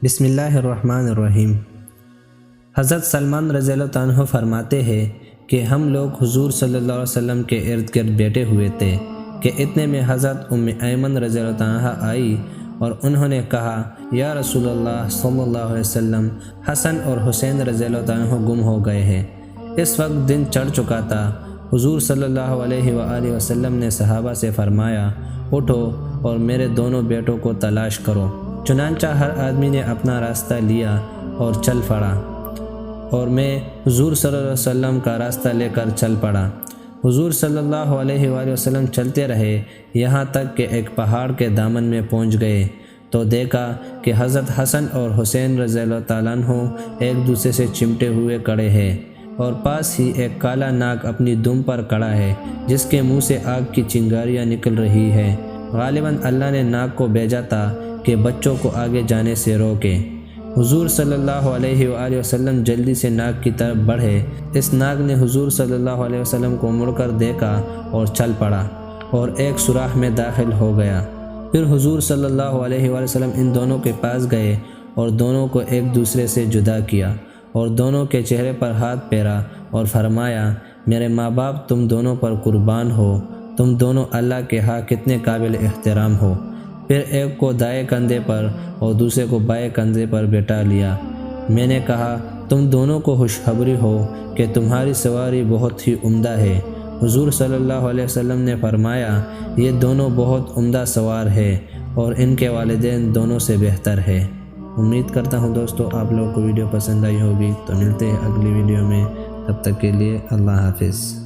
بسم اللہ الرحمن الرحیم۔ حضرت سلمان رضی اللہ عنہ فرماتے ہیں کہ ہم لوگ حضور صلی اللہ علیہ وسلم کے ارد گرد بیٹھے ہوئے تھے کہ اتنے میں حضرت ایمن رضی اللہ عنہ آئی اور انہوں نے کہا، یا رسول اللہ صلی اللہ علیہ وسلم، حسن اور حسین رضی اللہ عنہ گم ہو گئے ہیں۔ اس وقت دن چڑھ چکا تھا۔ حضور صلی اللہ علیہ وآلہ وسلم نے صحابہ سے فرمایا، اٹھو اور میرے دونوں بیٹوں کو تلاش کرو۔ چنانچہ ہر آدمی نے اپنا راستہ لیا اور چل پڑا، اور میں حضور صلی اللہ علیہ وسلم کا راستہ لے کر چل پڑا۔ حضور صلی اللہ علیہ وآلہ وسلم چلتے رہے یہاں تک کہ ایک پہاڑ کے دامن میں پہنچ گئے تو دیکھا کہ حضرت حسن اور حسین رضی اللہ تعالیٰ عنہ ایک دوسرے سے چمٹے ہوئے کھڑے ہیں، اور پاس ہی ایک کالا ناگ اپنی دم پر کھڑا ہے جس کے منہ سے آگ کی چنگاریاں نکل رہی ہے۔ غالباً اللہ نے ناگ کو بھیجا تھا کہ بچوں کو آگے جانے سے روکے۔ حضور صلی اللہ علیہ وآلہ وسلم جلدی سے ناگ کی طرف بڑھے۔ اس ناگ نے حضور صلی اللہ علیہ وسلم کو مڑ کر دیکھا اور چل پڑا اور ایک سوراخ میں داخل ہو گیا۔ پھر حضور صلی اللہ علیہ وآلہ وسلم ان دونوں کے پاس گئے اور دونوں کو ایک دوسرے سے جدا کیا اور دونوں کے چہرے پر ہاتھ پھیرا اور فرمایا، میرے ماں باپ تم دونوں پر قربان ہو، تم دونوں اللہ کے ہاں کتنے قابل احترام ہو۔ پھر ایک کو دائیں کندھے پر اور دوسرے کو بائیں کندھے پر بٹھا لیا۔ میں نے کہا، تم دونوں کو خوشخبری ہو کہ تمہاری سواری بہت ہی عمدہ ہے۔ حضور صلی اللہ علیہ وسلم نے فرمایا، یہ دونوں بہت عمدہ سوار ہے اور ان کے والدین دونوں سے بہتر ہے۔ امید کرتا ہوں دوستو آپ لوگوں کو ویڈیو پسند آئی ہوگی، تو ملتے ہیں اگلی ویڈیو میں۔ تب تک کے لیے اللہ حافظ۔